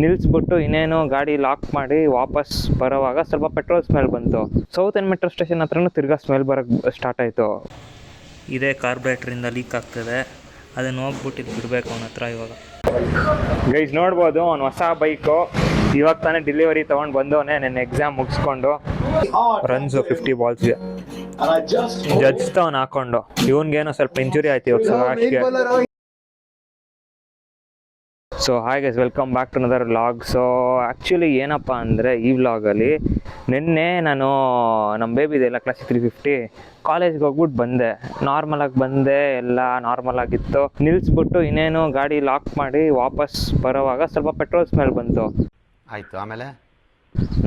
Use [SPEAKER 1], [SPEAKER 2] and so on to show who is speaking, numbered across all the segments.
[SPEAKER 1] ನಿಲ್ಲಿಸ್ಬಿಟ್ಟು ಇನ್ನೇನು ಗಾಡಿ ಲಾಕ್ ಮಾಡಿ ವಾಪಸ್ ಬರೋವಾಗ ಸ್ವಲ್ಪ ಪೆಟ್ರೋಲ್ ಸ್ಮೆಲ್ ಬಂತು. ಸೌತ್ ಎಂಡ್ ಮೆಟ್ರೋ ಸ್ಟೇಷನ್ ಹತ್ರನೂ ತಿರ್ಗಾ ಸ್ಮೆಲ್ ಬರೋಕ್ಕೆ ಸ್ಟಾರ್ಟ್ ಆಯಿತು.
[SPEAKER 2] ಇದೇ ಕಾರ್ಬ್ರೇಟ್ರಿಂದ ಲೀಕ್ ಆಗ್ತದೆ, ಅದನ್ನು ಹೋಗ್ಬಿಟ್ಟು ಇದು ಬಿಡಬೇಕು ಅವನ ಹತ್ರ. ಇವಾಗ
[SPEAKER 1] ಗೈಸ್ ನೋಡ್ಬೋದು, ಅವ್ನು ಹೊಸ ಬೈಕು ಇವಾಗ ತಾನೇ ಡೆಲಿವರಿ ತೊಗೊಂಡು ಬಂದವನೇ. ನನ್ನ ಎಕ್ಸಾಮ್ ಮುಗಿಸ್ಕೊಂಡು ರನ್ಸು 50 ಬಾಲ್ಸ್ಗೆ ಜಡ್ಜ್ ತವನ್ ಹಾಕೊಂಡು. ಇವನ್ಗೇನೋ ಸ್ವಲ್ಪ ಇಂಜುರಿ ಆಯ್ತು ಇವಾಗ ಸುಭಾಷ್ಗೆ. So hi guys, welcome back to another vlog. So actually ಏನಪ್ಪ ಅಂದರೆ ಈ ವ್ಲಾಗಲ್ಲಿ ನಿನ್ನೆ ನಾನು ನಮ್ಮ ಬೇಬಿದೆಲ್ಲ ಕ್ಲಾಸ್ 350 ಕಾಲೇಜ್ಗೆ ಹೋಗ್ಬಿಟ್ಟು ಬಂದೆ. ನಾರ್ಮಲಾಗಿ ಬಂದೆ, ಎಲ್ಲ ನಾರ್ಮಲ್ ಆಗಿತ್ತು. ನಿಲ್ಲಿಸ್ಬಿಟ್ಟು ಇನ್ನೇನು ಗಾಡಿ ಲಾಕ್ ಮಾಡಿ ವಾಪಸ್ ಬರೋವಾಗ ಸ್ವಲ್ಪ ಪೆಟ್ರೋಲ್ ಸ್ಮೆಲ್ ಬಂತು.
[SPEAKER 3] ಆಯಿತು, ಆಮೇಲೆ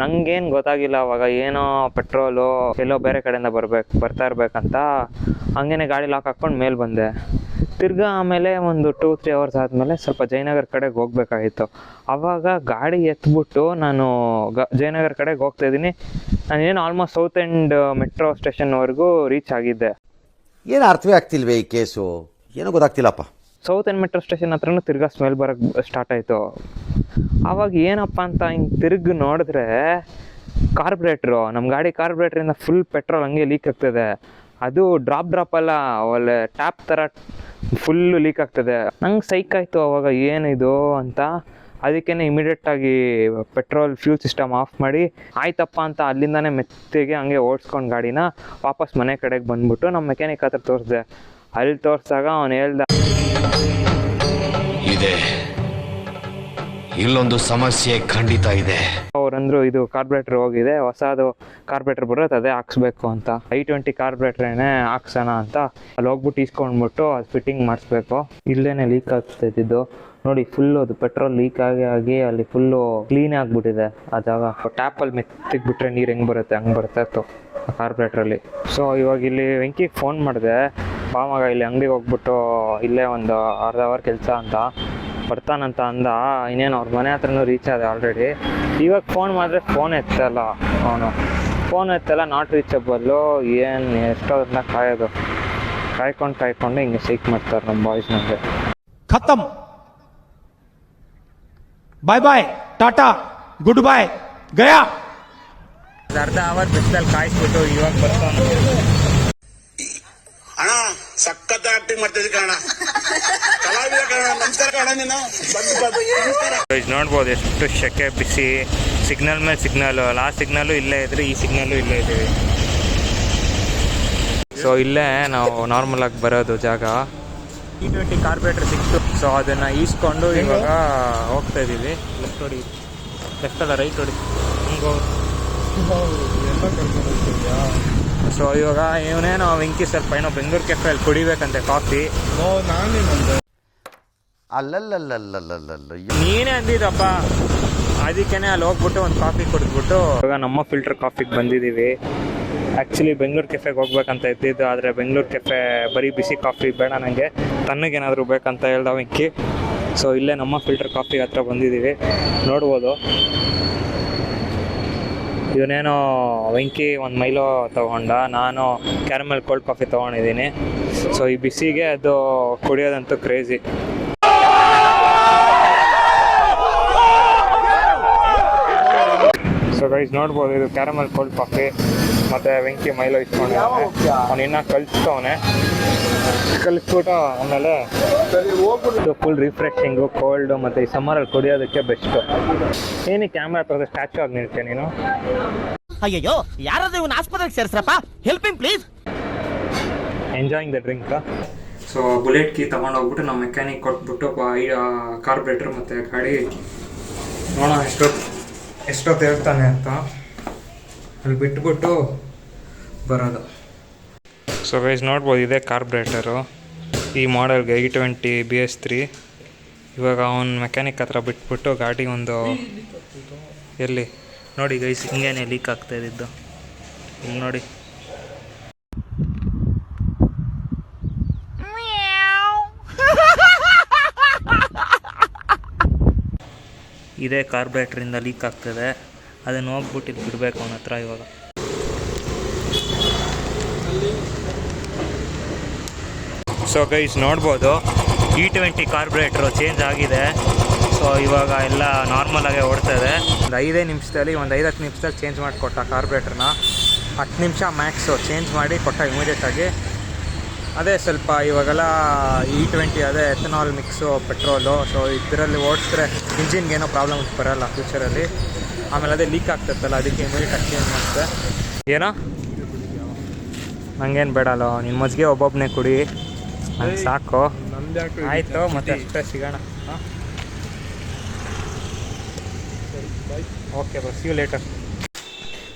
[SPEAKER 1] ನಂಗೇನು ಗೊತ್ತಾಗಿಲ್ಲ ಅವಾಗ, ಏನೋ ಪೆಟ್ರೋಲು ಎಲ್ಲೋ ಬೇರೆ ಕಡೆಯಿಂದ ಬರ್ತಾ ಇರ್ಬೇಕಂತ ಹಂಗೇನೆ ಗಾಡಿ ಲಾಕ್ ಹಾಕ್ಕೊಂಡು ಮೇಲೆ ಬಂದೆ. ತಿರ್ಗಾ ಆಮೇಲೆ ಒಂದು 2-3 ಅವರ್ಸ್ ಆದಮೇಲೆ ಸ್ವಲ್ಪ ಜಯನಗರ ಕಡೆಗೆ ಹೋಗ್ಬೇಕಾಗಿತ್ತು. ಆವಾಗ ಗಾಡಿ ಎತ್ಬಿಟ್ಟು ನಾನು ಜಯನಗರ ಕಡೆಗೆ ಹೋಗ್ತಾಯಿದ್ದೀನಿ. ನಾನೇನು ಆಲ್ಮೋಸ್ಟ್ ಸೌತ್ ಎಂಡ್ ಮೆಟ್ರೋ ಸ್ಟೇಷನ್ವರೆಗೂ ರೀಚ್ ಆಗಿದ್ದೆ.
[SPEAKER 3] ಏನು ಅರ್ಥವೇ ಆಗ್ತಿಲ್ವೇ ಈ ಕೇಸು, ಏನೂ ಗೊತ್ತಾಗ್ತಿಲ್ಲಪ್ಪ.
[SPEAKER 1] ಸೌತ್ ಎಂಡ್ ಮೆಟ್ರೋ ಸ್ಟೇಷನ್ ಹತ್ರನೂ ತಿರ್ಗಾ ಸ್ಮೆಲ್ ಬರೋಕ್ಕೆ ಸ್ಟಾರ್ಟ್ ಆಯಿತು. ಆವಾಗ ಏನಪ್ಪ ಅಂತ ಹಿಂಗೆ ತಿರುಗಿ ನೋಡಿದ್ರೆ ಕಾರ್ಬ್ರೇಟ್ರು, ನಮ್ಮ ಗಾಡಿ ಕಾರ್ಬ್ರೇಟ್ರಿಂದ ಫುಲ್ ಪೆಟ್ರೋಲ್ ಹಂಗೆ ಲೀಕ್ ಆಗ್ತದೆ. ಅದು ಡ್ರಾಪ್ ಅಲ್ಲ, ಒಳ್ಳೆ ಟ್ಯಾಪ್ ಥರ ಫುಲ್ಲು ಲೀಕ್ ಆಗ್ತದೆ. ನಂಗೆ ಸೈಕ್ ಆಯಿತು ಅವಾಗ, ಏನಿದು ಅಂತ. ಅದಕ್ಕೇ ಇಮಿಡಿಯೇಟಾಗಿ ಪೆಟ್ರೋಲ್ ಫ್ಯೂಲ್ ಸಿಸ್ಟಮ್ ಆಫ್ ಮಾಡಿ ಆಯ್ತಪ್ಪ ಅಂತ ಅಲ್ಲಿಂದನೇ ಮೆತ್ತಿಗೆ ಹಂಗೆ ಓಡಿಸ್ಕೊಂಡು ಗಾಡಿನ ವಾಪಸ್ ಮನೆ ಕಡೆಗೆ ಬಂದ್ಬಿಟ್ಟು ನಮ್ಮ ಮೆಕ್ಯಾನಿಕ್ ಹತ್ರ ತೋರಿಸಿದೆ. ಅಲ್ಲಿ ತೋರಿಸಿದಾಗ ಅವನು ಹೇಳ್ದ,
[SPEAKER 4] ಇದೆ ಇಲ್ಲೊಂದು ಸಮಸ್ಯೆ ಖಂಡಿತ ಇದೆ.
[SPEAKER 1] ಅವ್ರಂದ್ರು ಇದು ಕಾರ್ಬ್ರೇಟರ್ ಹೋಗಿದೆ, ಹೊಸದು ಕಾರ್ಬ್ರೇಟರ್ ಬರುತ್ತೆ ಅದೇ ಹಾಕ್ಸ್ಬೇಕು ಅಂತ. i20 ಕಾರ್ಬ್ರೇಟ್ರೇನೆ ಹಾಕ್ಸೋಣ ಅಂತ ಅಲ್ಲಿ ಹೋಗ್ಬಿಟ್ಟು ಇಸ್ಕೊಂಡ್ಬಿಟ್ಟು ಅದು ಫಿಟ್ಟಿಂಗ್ ಮಾಡಿಸ್ಬೇಕು. ಇಲ್ಲೇನೆ ಲೀಕ್ ಆಗ್ತಿದ್ದು ನೋಡಿ, ಫುಲ್ಲು ಅದು ಪೆಟ್ರೋಲ್ ಲೀಕ್ ಆಗಿ ಅಲ್ಲಿ ಫುಲ್ಲು ಕ್ಲೀನ್ ಆಗಿಬಿಟ್ಟಿದೆ ಆ ಜಾಗ. ಟ್ಯಾಪಲ್ಲಿ ಮೆತ್ತಿಗೆ ಬಿಟ್ರೆ ನೀರು ಹೆಂಗೆ ಬರುತ್ತೆ ಹಂಗೆ ಬರ್ತಾ ಇತ್ತು ಆ ಕಾರ್ಬ್ರೇಟ್ರಲ್ಲಿ. ಸೊ ಇವಾಗ ಇಲ್ಲಿ ವೆಂಕಿಗೆ ಫೋನ್ ಮಾಡಿದೆ, ಬಾ ಮಗ ಇಲ್ಲಿ ಅಂಗಡಿಗೆ ಹೋಗ್ಬಿಟ್ಟು ಇಲ್ಲೇ ಒಂದು ಅರ್ಧ ಅವರ್ ಕೆಲಸ ಅಂತ ಬರ್ತಾನಂತ ಅಂದ. ಇನ್ನೇನು ಅವ್ರ ಮನೆ ಹತ್ರನೂ ರೀಚ್ ಆದೆ ಆಲ್ರೆಡಿ. ಇವಾಗ ಫೋನ್ ಮಾಡಿದ್ರೆ ಫೋನ್ ಎತ್ತಲ್ಲ, ಅವನು ಫೋನ್ ಎತ್ತಲ್ಲ, ನಾಟ್ ರೀಚಬಲ್ಲು. ಏನು ಎಷ್ಟೋದನ್ನ ಕಾಯ್ಕೊಂಡು ಹಿಂಗೆ ಸೈಕ್ ಮಾಡ್ತಾರೆ ನಮ್ಮ ಬಾಯ್ಸ್. ನಮಗೆ
[SPEAKER 5] ಖತಮ್, ಬಾಯ್ ಬಾಯ್, ಟಾಟಾ, ಗುಡ್ ಬಾಯ್, ಗಯಾ.
[SPEAKER 1] ಅರ್ಧ ಅವರ್ ಬಿಸಿಲಲ್ಲಿ ಕಾಯಿಸ್ಬಿಟ್ಟು ಇವಾಗ ಬರ್ತಾನೆ.
[SPEAKER 6] ಅಣ್ಣ ಸಖತ್ ಆಕ್ಟಿಂಗ್ ಮಾಡ್ತಿದ್ದೆ ಕಣ, ಕಲಾವಿದ ಕಣ, ನಮಸ್ಕಾರ ಕಣ. ನೀನು
[SPEAKER 1] ನೋಡ್ಬೋದು ಎಷ್ಟು ಶೆಕೆ, ಬಿಸಿ, ಸಿಗ್ನಲ್ ಮೇಲೆ ಸಿಗ್ನಲ್. ಲಾಸ್ಟ್ ಸಿಗ್ನಲ್ಲು ಇಲ್ಲೇ ಇದ್ರೆ ಈ ಸಿಗ್ನಲ್ಲು ಇಲ್ಲೇ ಇದ್ದೀವಿ. ಸೊ ಇಲ್ಲೇ ನಾವು ನಾರ್ಮಲ್ ಆಗಿ ಬರೋದು ಜಾಗ. i20 ಕಾರ್ಬ್ರೇಟರ್ ಸಿಕ್ತು. ಸೊ ಅದನ್ನು ಈಸ್ಕೊಂಡು ಇವಾಗ ಹೋಗ್ತಾ ಇದ್ದೀವಿ. ಲೆಫ್ಟ್ ಹೊಡಿ, ಲೆಫ್ಟ್ ಅಲ್ಲ ರೈಟ್ ಹೊಡಿ, ಹಿಂಗೆ. ಸೊ ಇವಾಗ ಇವನೇನೋ ವೆಂಕಿ ಸ್ವಲ್ಪ ಏನೋ ಬೆಂಗಳೂರು ಕೆಫೆಯಲ್ಲಿ ಕುಡಿಬೇಕಂತೆ ಕಾಫಿ.
[SPEAKER 3] ಅಲ್ಲಲ್ಲಲ್ಲಲ್ಲಲ್ಲಲ್ಲ,
[SPEAKER 1] ನೀನೇ ಅಂದಿದ್ದಪ್ಪ, ಅದಕ್ಕೇ ಅಲ್ಲಿ ಹೋಗ್ಬಿಟ್ಟು ಒಂದು ಕಾಫಿ ಕುಡಿದ್ಬಿಟ್ಟು ಇವಾಗ ನಮ್ಮ ಫಿಲ್ಟರ್ ಕಾಫಿಗೆ ಬಂದಿದ್ದೀವಿ. ಆ್ಯಕ್ಚುಲಿ ಬೆಂಗಳೂರು ಕೆಫೆಗೆ ಹೋಗ್ಬೇಕಂತ ಇದ್ದಿದ್ದು, ಆದರೆ ಬೆಂಗಳೂರು ಕೆಫೆ ಬರೀ ಬಿಸಿ ಕಾಫಿ ಬೇಡ, ನನಗೆ ತಣ್ಣಗೇನಾದರೂ ಬೇಕಂತ ಹೇಳ್ದ ವೆಂಕಿ. ಸೊ ಇಲ್ಲೇ ನಮ್ಮ ಫಿಲ್ಟರ್ ಕಾಫಿ ಹತ್ರ ಬಂದಿದ್ದೀವಿ. ನೋಡ್ಬೋದು, ಇವನೇನೋ ವೆಂಕಿ ಒಂದು ಮೈಲೋ ತೊಗೊಂಡ, ನಾನು ಕ್ಯಾರಮೆಲ್ ಕೋಲ್ಡ್ ಕಾಫಿ ತೊಗೊಂಡಿದ್ದೀನಿ. ಸೊ ಈ ಬಿಸಿಗೆ ಅದು ಕುಡಿಯೋದಂತೂ ಕ್ರೇಜಿ. ಸೊ ಗೈಸ್ ನೋಡ್ಬೋದು, ಇದು ಕ್ಯಾರಮೆಲ್ ಕೋಲ್ಡ್ ಕಾಫಿ ಮತ್ತು ವೆಂಕಿ ಮೈಲೋ ಇಸ್ಕೊಂಡಿದ್ದಾನೆ. ಅವನು ಇನ್ನೂ ಕಲಿಸ್ಬಿಟ್ಟು ಆಮೇಲೆ ಇದು ಫುಲ್ ರಿಫ್ರೆಶಿಂಗು, ಕೋಲ್ಡು, ಮತ್ತು ಈ ಸಮ್ಮರಲ್ಲಿ ಕುಡಿಯೋದಕ್ಕೆ ಬೆಸ್ಟು. ಏನು ಕ್ಯಾಮ್ರಾ ತೋರಿಸ ಸ್ಟ್ಯಾಚು ಆಗಿ ನಿಲ್ತೆ ನೀನು.
[SPEAKER 7] ಅಯ್ಯೋ, ಯಾರಾದ್ರೂ ಇವನು ಆಸ್ಪತ್ರೆಗೆ ಸೇರಿಸ್ರಪ್ಪ, help him please.
[SPEAKER 1] Enjoying the drink. So bullet key ತೊಗೊಂಡೋಗ್ಬಿಟ್ಟು ನಮ್ಮ ಮೆಕ್ಯಾನಿಕ್ ಕೊಟ್ಬಿಟ್ಟು ಕಾರ್ಬ್ರೇಟ್ರ್ ಮತ್ತು ಗಾಡಿ ನೋಡೋಣ ಎಷ್ಟೊತ್ತು ಹೇಳ್ತಾನೆ ಅಂತ ಅಲ್ಲಿ ಬಿಟ್ಬಿಟ್ಟು ಬರೋದು. ಸೊ ಗೈಸ್ ನೋಡ್ಬೋದು, ಇದೇ ಕಾರ್ಬ್ರೇಟರು ಈ ಮಾಡೆಲ್ಗೆ i20 BS3. ಇವಾಗ ಅವ್ನು ಮೆಕ್ಯಾನಿಕ್ ಹತ್ರ ಬಿಟ್ಬಿಟ್ಟು ಗಾಡಿ ಒಂದು ಎಲ್ಲಿ ನೋಡಿ ಗೈಸ್, ಹಿಂಗೇನೆ ಲೀಕ್ ಆಗ್ತಾ ಇದ್ದಿದ್ದು. ಇಲ್ಲಿ ನೋಡಿ,
[SPEAKER 2] ಇದೇ ಕಾರ್ಬ್ರೇಟ್ರಿಂದ ಲೀಕ್ ಆಗ್ತದೆ, ಅದನ್ನು ಹೋಗ್ಬಿಟ್ಟು ಇದು ಬಿಡಬೇಕು ಅವನ ಹತ್ರ. ಇವಾಗ
[SPEAKER 1] ಸೊ ಗೈಸ್ ನೋಡ್ಬೋದು, i20 ಕಾರ್ಬ್ರೇಟ್ರು ಚೇಂಜ್ ಆಗಿದೆ.
[SPEAKER 2] ಸೊ ಇವಾಗ ಎಲ್ಲ ನಾರ್ಮಲಾಗೆ ಓಡ್ತಾ ಇದೆ. ಒಂದು 5 ನಿಮಿಷದಲ್ಲಿ, ಒಂದು 5-10 ನಿಮಿಷದಲ್ಲಿ ಚೇಂಜ್ ಮಾಡಿಕೊಟ್ಟ ಕಾರ್ಬ್ರೇಟರ್ನ. 10 ನಿಮಿಷ ಮ್ಯಾಕ್ಸು ಚೇಂಜ್ ಮಾಡಿ ಕೊಟ್ಟ ಇಮಿಡಿಯೇಟಾಗಿ. ಅದೇ ಸ್ವಲ್ಪ ಇವಾಗೆಲ್ಲ E20 ಅದೇ ಎಥನಾಲ್ ಮಿಕ್ಸು ಪೆಟ್ರೋಲು. ಸೊ ಇದರಲ್ಲಿ ಓಡಿಸಿದ್ರೆ ಇಂಜಿನ್ಗೇನೋ ಪ್ರಾಬ್ಲಮ್ ಬರೋಲ್ಲ ಫ್ಯೂಚರಲ್ಲಿ. ಆಮೇಲೆ ಅದೇ ಲೀಕ್ ಆಗ್ತೈತಲ್ಲ, ಅದಕ್ಕೆ ಇಮಿಡಿಯೇಟಾಗಿ ಚೇಂಜ್ ಮಾಡ್ತೆ. ಏನೋ ನನಗೇನು ಬೇಡಲ್ಲ, ನಿನ್ನ ಮಜ್ಜಿಗೆ ಒಬ್ಬೊಬ್ಬನೇ ಕುಡಿ, ನಂಗೆ ಸಾಕು. ಆಯಿತು, ಮತ್ತೆ ಅಷ್ಟೇ ಸಿಗೋಣ. ಹಾಂ, ಓಕೆ ಬಸ್, ಸಿ ಯು ಲೇಟರ್.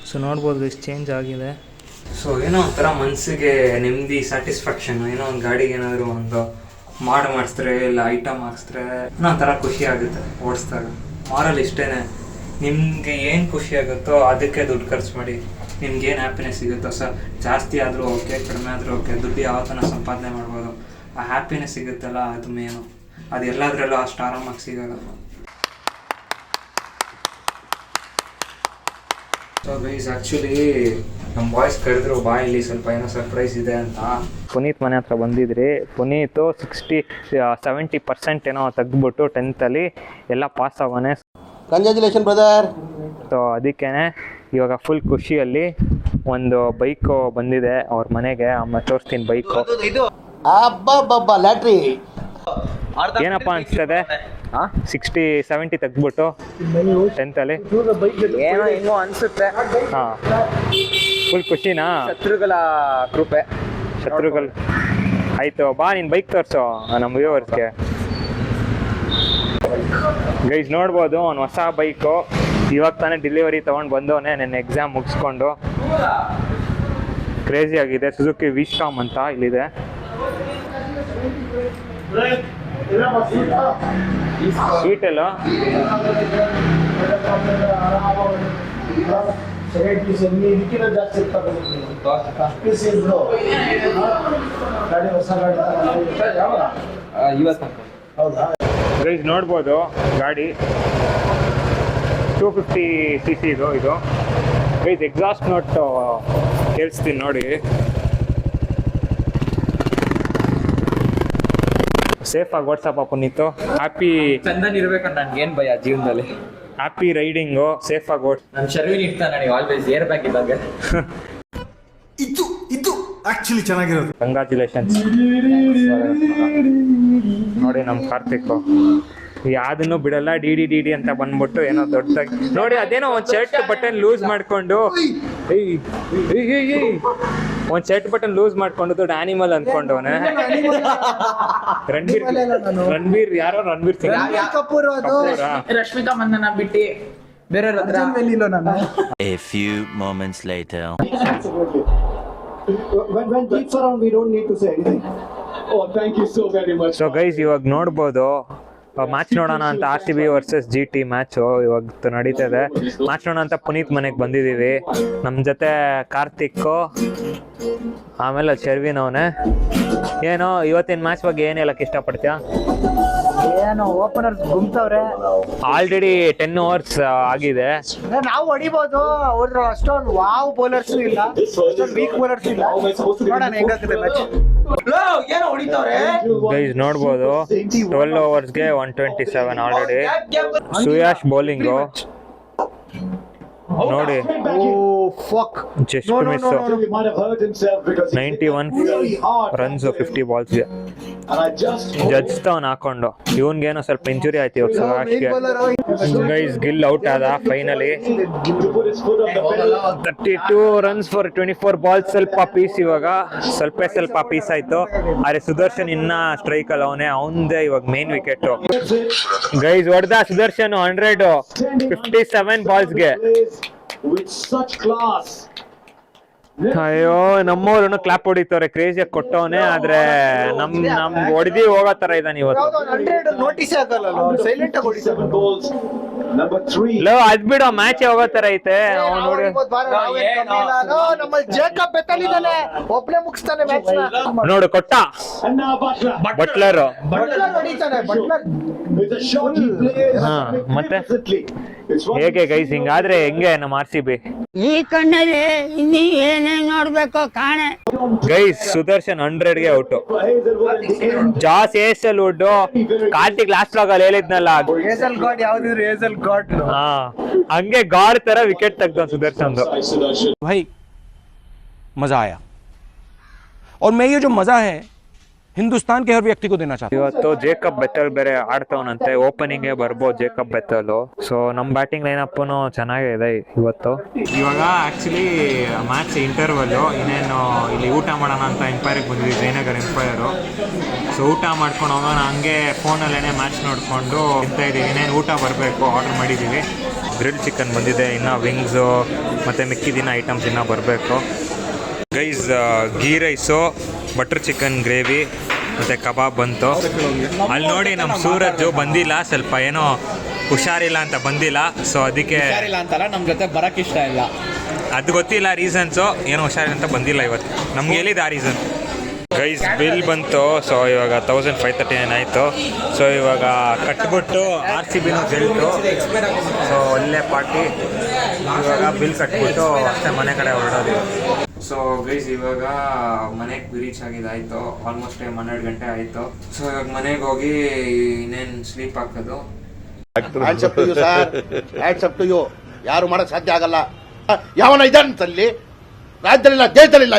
[SPEAKER 2] ಸೊ ನೋಡ್ಬೋದು ಇಷ್ಟು ಚೇಂಜ್ ಆಗಿದೆ. ಸೊ ಏನೋ ಒಂಥರ ಮನಸ್ಸಿಗೆ ನೆಮ್ಮದಿ, ಸ್ಯಾಟಿಸ್ಫ್ಯಾಕ್ಷನ್. ಏನೋ ಒಂದು ಗಾಡಿಗೆ ಏನಾದರೂ ಒಂದು ಮಾಡಿಸ್ತಾರೆ, ಇಲ್ಲ ಐಟಮ್ ಹಾಕ್ಸಿದ್ರೆ ಏನೋ ಒಂಥರ ಖುಷಿ ಆಗುತ್ತೆ ಓಡಿಸ್ದಾಗ. ಮಾರಲ್ ಇಷ್ಟೇ, ನಿಮಗೆ ಏನು ಖುಷಿ ಆಗುತ್ತೋ ಅದಕ್ಕೆ ದುಡ್ಡು ಖರ್ಚು ಮಾಡಿ. ನಿಮ್ಗೆ ಏನು ಹ್ಯಾಪಿನೆಸ್ ಸಿಗುತ್ತೋ ಜಾಸ್ತಿ ಆದರೂ ಓಕೆ, ಕಡಿಮೆ ಆದರೂ ಓಕೆ, ದುಡ್ಡು ಯಾವ ಥರ ಸಂಪಾದನೆ ಮಾಡ್ಬೋದು. ಆ ಹ್ಯಾಪಿನೆಸ್ ಸಿಗುತ್ತಲ್ಲ, ಅದು ಮೇನು. ಅದು ಎಲ್ಲದರಲ್ಲೂ ಅಷ್ಟು ಆರಾಮಾಗಿ ಸಿಗಲ್ಲ. ಸೊ ಗೈಸ್, ಆ್ಯಕ್ಚುಲಿ ನಮ್ಮ ಬಾಯ್ಸ್ ಕರೆದ್ರು, ಬಾಯಲ್ಲಿ ಸ್ವಲ್ಪ ಏನೋ ಸರ್ಪ್ರೈಸ್ ಇದೆ ಅಂತ. ಪುನೀತ್ ಮನೆ ಹತ್ರ ಬಂದಿದ್ರಿ. ಪುನೀತು 70% ಏನೋ ತೆಗೆದ್ಬಿಟ್ಟು 10th ಎಲ್ಲ ಪಾಸ್ ಆಗೋನೆ.
[SPEAKER 3] Congratulation brother.
[SPEAKER 2] ಸೊ ಅದಕ್ಕೇ ಇವಾಗ ಫುಲ್ ಖುಷಿಯಲ್ಲಿ ಒಂದು ಬೈಕು ಬಂದಿದೆ ಅವ್ರ ಮನೆಗೆ. ಅಮ್ಮ ತೋರಿಸ್ತೀನಿ ಬೈಕು.
[SPEAKER 3] ಅಬ್ಬಬ್ಬಬ್ಬ ಲ್ಯಾಟ್ರಿ.
[SPEAKER 2] ಏನಪ್ಪ ಅನಿಸ್ತದೆ? 60-70 ತೆಗೆದ್ಬಿಟ್ಟು 10th
[SPEAKER 1] ಏನೋ ಹೆಂಗೋ ಅನಿಸುತ್ತೆ.
[SPEAKER 2] ಹಾಂ, ಫುಲ್ ಖುಷಿನಾ?
[SPEAKER 1] ಶತ್ರುಗಳ ಕೃಪೆ.
[SPEAKER 2] ಶತ್ರುಗಳು. ಆಯಿತು, ಬಾ ನೀನು ಬೈಕ್ ತೋರಿಸು ನಮ್ಮ ವ್ಯೂವರ್ಸ್ಗೆ. ಗೈಸ್ ನೋಡ್ಬೋದು, ಅವ್ನು ಹೊಸ ಬೈಕು ಇವಾಗ ತಾನೇ ಡೆಲಿವರಿ ತೊಗೊಂಡು ಬಂದವನೇ, ನನ್ನ ಎಕ್ಸಾಮ್ ಮುಗಿಸ್ಕೊಂಡು. ಕ್ರೇಜಿ ಆಗಿದೆ. ಸುಜುಕಿ ವಿಸ್ಟಾಮ್ ಅಂತ ಇಲ್ಲಿದೆ. ಸೀಟೆಲ್ಲ ಗೈಸ್ ನೋಡ್ಬೋದು, ಗಾಡಿ 250cc ಇದು. ಗೈಸ್ ಎಕ್ಸಾಸ್ಟ್ ನೋಟ್ ಕೇಳಿಸ್ತೀನಿ ನೋಡಿ. ಸೇಫಾಗಿ ಓಡಿಸಪ್ಪ ಪುನೀತು. ಹ್ಯಾಪಿ
[SPEAKER 1] ಚಂದನ್ ಇರ್ಬೇಕಂತ ನನ್ಗೇನು ಭಯ ಜೀವನದಲ್ಲಿ.
[SPEAKER 2] ಹ್ಯಾಪಿ ರೈಡಿಂಗು, ಸೇಫಾಗಿ ಓಡಿಸ್.
[SPEAKER 1] ನನ್ನ ಶರ್ವಿನ್ ಇರ್ತಾನೆ ನನಗೆ ಆಲ್ವೇಸ್ ಏರ್ ಬ್ಯಾಗ್ ಇದ್ದಂಗೆ.
[SPEAKER 5] ಇದು ಆಕ್ಚುಲಿ ಚೆನ್ನಾಗಿರೋದು.
[SPEAKER 2] ಕಂಗ್ರಾಚುಲೇಷನ್ಸ್. ನೋಡಿ ನಮ್ಮ ಕಾರ್ತಿಕ್ ಯಾವ್ದನ್ನು ಬಿಡಲ್ಲ, ಡಿ ಅಂತ ಬಂದ್ಬಿಟ್ಟು ಏನೋ ದೊಡ್ಡದಾಗಿ ನೋಡಿ. ಅದೇನೋ ಒಂದು ಶರ್ಟ್ ಬಟನ್ ಲೂಸ್ ಮಾಡ್ಕೊಂಡು, ಒಂದು ಶರ್ಟ್ ಬಟನ್ ಲೂಸ್ ಮಾಡ್ಕೊಂಡು ದೊಡ್ಡ ಆನಿಮಲ್ ಅಂದ್ಕೊಂಡವನೆ. ರಣಬೀರ್ ಯಾರೋ ರಣಬೀರ್ ಸಿಂಗ್
[SPEAKER 1] ರಶ್ಮಿಕಾ ಮಂದನ ಬಿಟ್ಟು ಬೇರೆ
[SPEAKER 8] A few moments later.
[SPEAKER 9] When Deep's around, we don't need to say anything. Oh, thank you so very much.
[SPEAKER 2] So guys, ಇವಾಗ ನೋಡ್ಬೋದು ಮ್ಯಾಚ್ ನೋಡೋಣ ಅಂತ RCB ವರ್ಸಸ್ GT ಮ್ಯಾಚು ಇವಾಗ ನಡೀತದೆ. ಮ್ಯಾಚ್ ನೋಡೋಣ ಅಂತ ಪುನೀತ್ ಮನೆಗೆ ಬಂದಿದ್ದೀವಿ. ನಮ್ಮ ಜೊತೆ ಕಾರ್ತಿಕ್ಕು, ಆಮೇಲೆ ಶರ್ವಿನ್ ಅವನೇ. ಏನೋ ಇವತ್ತಿನ ಮ್ಯಾಚ್ ಬಗ್ಗೆ ಏನು ಹೇಳಕ್ಕೆ ಇಷ್ಟಪಡ್ತೀಯಾ?
[SPEAKER 7] ಏನು ಓಪನರ್ ಗುಮ್ತವ್ರೆ.
[SPEAKER 2] ಆಲ್ರೆಡಿ 10 overs ಆಗಿದೆ.
[SPEAKER 7] ನಾವು ಹೊಡಿಬೋದು, ಅವ್ರ ಅಷ್ಟೊಂದು ವಾವ್ ಬೌಲರ್ಸ್ ಇಲ್ಲ, ಅಷ್ಟೊಂದು ವೀಕ್ ಬೌಲರ್ಸ್ ಇಲ್ಲ. ನೋಡೋಣ ಹೆಂಗಾಗ್ತದೆ ಮ್ಯಾಚ್. ಏನೋ ಹೊಡಿತವ್ರೆ
[SPEAKER 2] ಗೈಸ್ ನೋಡ್ಬೋದು, 12 ಓವರ್ಸ್ಗೆ 127 ಆಲ್ರೆಡಿ. ಸುಯಾಶ್ ಬೌಲಿಂಗು ನೋಡಿ, ಜಸ್ಟ್ ಮಿಸ್. 91 ರನ್ಸ್ 50 ಬಾಲ್ಸ್ಗೆ. ಜಡ್ಜ್ ತವನ್ ಹಾಕೊಂಡು ಇವನ್ಗೇನೋ ಸ್ವಲ್ಪ ಇಂಜುರಿ ಆಯ್ತು ಇವಾಗ ಸುಯಾಶ್ಗೆ. ಗೈಸ್ ಗಿಲ್ ಔಟ್ ಆದ ಫೈನಲಿ. 32 runs for 24 balls. ಸ್ವಲ್ಪ ಪೀಸ್, ಇವಾಗ ಸ್ವಲ್ಪ ಪೀಸ್ ಆಯ್ತು. ಆದ್ರೆ ಸುದರ್ಶನ್ ಇನ್ನ ಸ್ಟ್ರೈಕ್ ಅಲ್ಲ, ಅವನದೇ ಇವಾಗ ಮೇನ್ ವಿಕೆಟ್. ಗೈಸ್ ಹೊಡೆದ ಸುದರ್ಶನ್ 157 ಬಾಲ್ಸ್ಗೆ. ಅಯ್ಯೋ, ನಮ್ಮವ್ರು ಕ್ಲಾಪ್ ಹೊಡಿತವ್ರೆ, ಕ್ರೇಜಿಯಾಗಿ ಕೊಟ್ಟವನೆ. ಆದ್ರೆ ನಮ್ ಹೊಡೆದಿ ಹೋಗೋ ತರ ಇದ್ದಾನೆ ಇವತ್ತು.
[SPEAKER 7] ನೋಟಿಸ್ ಆಗಲ್ಲ, ಸೈಲೆಂಟ್ ಆಗಿ ಹೊಡಿತಾರೆ.
[SPEAKER 2] ಅದ್ ಬಿಡೋ, ಮ್ಯಾಚ್ ಹೋಗೋ ತರ ಐತೆ. ನೋಡಿ
[SPEAKER 7] ನಮ್ಮಲ್ಲಿ ಜೇಕಬ್ ಬೆತ್ತಲಿದ್ದಾನೆ, ಒಬ್ನೇ ಮುಗಿಸ್ತಾನೆ ಮ್ಯಾಚ್ ನ.
[SPEAKER 2] ನೋಡು ಕೊಟ್ಟ ಬಟ್ಲರ್.
[SPEAKER 7] ಹೊಡಿತಾನೆ ಬಟ್ಲರ್.
[SPEAKER 2] ಹಾ, ಮತ್ತೆ ಹೇಗೆ ಗೈಸ್ ಹಿಂಗಾದ್ರೆ ಹೆಂಗೆ ನಮ್ಮ RCB?
[SPEAKER 10] ಈ ಕಣ್ಣಲ್ಲಿ ಇನ್ನೀ ಏನೇನ್ ನೋಡ್ಬೇಕೋ ಕಾಣೆ.
[SPEAKER 1] ಗೈಸ್ ಸುದರ್ಶನ್ 100ಗೆ out. Josh Hazlewood Karthik last ಲಾಗಲ್ಲಿ ಹೇಳಿದ್ನಲ್ಲ,
[SPEAKER 7] ಏಸಲ್ ಗಾಡ್ ಯಾವ್ದಿದ್ರು ಏಸಲ್ ಗಾಡ್.
[SPEAKER 1] ಹಾ ಹಂಗೆ ಗಾಡ್ ತರ ವಿಕೆಟ್ ತೆಗ್ದ ಸುದರ್ಶನ್.
[SPEAKER 5] भाई मजा आया और मैं ये जो मजा है हिंदुस्तान के हर व्यक्ति को देना चाहता हूँ.
[SPEAKER 1] ಇವತ್ತು ಜೇಕಬ್ ಬೆತ್ತಲ್ ಬೇರೆ ಆಡ್ತವನಂತೆ, ಓಪನಿಂಗ್ ಬರ್ಬೋದು ಜೇಕಬ್ ಬೆತ್ತಲ್. ಸೊ ನಮ್ ಬ್ಯಾಟಿಂಗ್ ಲೈನ್ ಅಪ್ ಚೆನ್ನಾಗಿದೆ ಇವತ್ತು.
[SPEAKER 2] ಇವಾಗ ಆ್ಯಕ್ಚುಲಿ ಮ್ಯಾಚ್ ಇಂಟರ್ವಲ್ಲು, ಇನ್ನೇನು ಇಲ್ಲಿ ಊಟ ಮಾಡೋಣ ಅಂತ ಎಂಪೈರಿಗೆ ಬಂದಿದ್ವಿ, ಜಯನಗರ್ ಎಂಪೈರು. ಸೊ ಊಟ ಮಾಡ್ಕೊಂಡು ಹೋಗೋಣ, ಹಂಗೆ ಫೋನಲ್ಲೇ ಮ್ಯಾಚ್ ನೋಡಿಕೊಂಡು ತಿಂತಾ ಇದ್ದೀವಿ. ಇನ್ನೇನು ಊಟ ಬರಬೇಕು, ಆರ್ಡ್ರ್ ಮಾಡಿದ್ದೀವಿ.
[SPEAKER 1] ಗ್ರಿಲ್ ಚಿಕನ್ ಬಂದಿದೆ, ಇನ್ನು ವಿಂಗ್ಸು ಮತ್ತು ಮಿಕ್ಕಿದಿನ ಐಟಮ್ಸ್ ಇನ್ನೂ ಬರಬೇಕು. Guys ghee rice, butter chicken gravy ಮತ್ತು ಕಬಾಬ್ ಬಂತು. ಅಲ್ಲಿ ನೋಡಿ ನಮ್ಮ ಸೂರಜ್ ಬಂದಿಲ್ಲ, ಸ್ವಲ್ಪ ಏನೋ ಹುಷಾರಿಲ್ಲ ಅಂತ ಬಂದಿಲ್ಲ. ಸೊ ಅದಕ್ಕೆ
[SPEAKER 7] ಅಂತಲ್ಲ, ನಮ್ ಜೊತೆ ಬರಕ್ ಇಷ್ಟ ಇಲ್ಲ.
[SPEAKER 1] ಅದು ಗೊತ್ತಿಲ್ಲ ರೀಸನ್ಸು, ಏನೋ ಹುಷಾರಿಲ್ಲ ಅಂತ ಬಂದಿಲ್ಲ ಇವತ್ತು. ನಮ್ಗೆ ಹೇಳಿದ್ದು ಆ ರೀಸನ್. ಗೈಸ್ ಬಿಲ್ ಬಂತು. ಸೊ ಇವಾಗ 1539 ಆಯಿತು. ಸೊ ಇವಾಗ ಕಟ್ಬಿಟ್ಟು RCBನೂ ಗೆಲ್ತು. ಸೊ ಒಳ್ಳೆ ಪಾರ್ಟಿ. ಇವಾಗ ಬಿಲ್ ಕಟ್ಬಿಟ್ಟು ಅಷ್ಟೇ ಮನೆ ಕಡೆ ಹೊರಡೋದು.
[SPEAKER 2] ಸೊ ಗೈಸ್ ಇವಾಗ ಮನೆಗೆ ರೀಚ್ ಆಗಿದ್ದಾಯಿತು. ಆಲ್ಮೋಸ್ಟ್ 12 ಗಂಟೆ ಆಯಿತು. ಸೊ ಇವಾಗ ಮನೆಗೆ ಹೋಗಿ ಇನ್ನೇನು ಸ್ಲೀಪ್ ಹಾಕೋದು.
[SPEAKER 3] ಯಾರು ಮಾಡಕ್ ಸಾಧ್ಯ ಆಗಲ್ಲ. ಯಾವನ ಇದ್ದಾನಲ್ಲಿ ರಾಜ್ಯದಲ್ಲಿಲ್ಲ, ದೇಶದಲ್ಲಿಲ್ಲ.